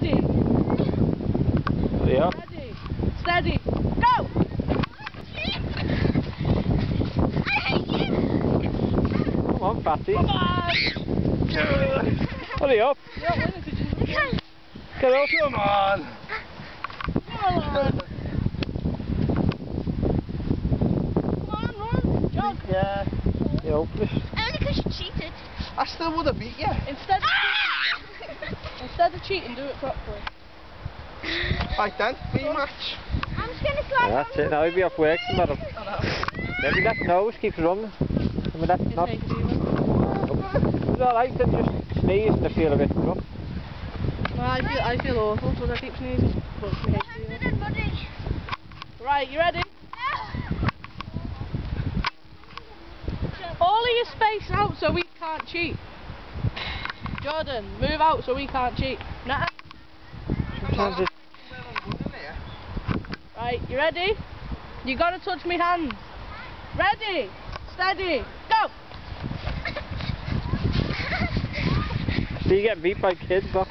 Ready? Yeah. Ready, steady, go! Come on, Fatty. Come on! Hurry up. You're not winning, did you? Get up. Come on! Come on! Come on, run! Jog! Yeah. You're hopeless. Only because you cheated. I still would have beat you. Instead of cheating, do it properly. Right then, rematch. I'm just going to slide Yeah, that's it. Now he'll be off work tomorrow. Maybe that nose keeps running. I mean, that's not. Take it easy. It's alright to just sneeze and I feel a bit rough. No, I feel awful because I keep sneezing. But I hate Good sneezing. and muddy. Right, you ready? All of you space out so we can't cheat. Jordan, move out so we can't cheat. Nah. Sometimes it's Right, you ready? You gotta touch me hands. Ready, steady, go! so you get beat by kids, but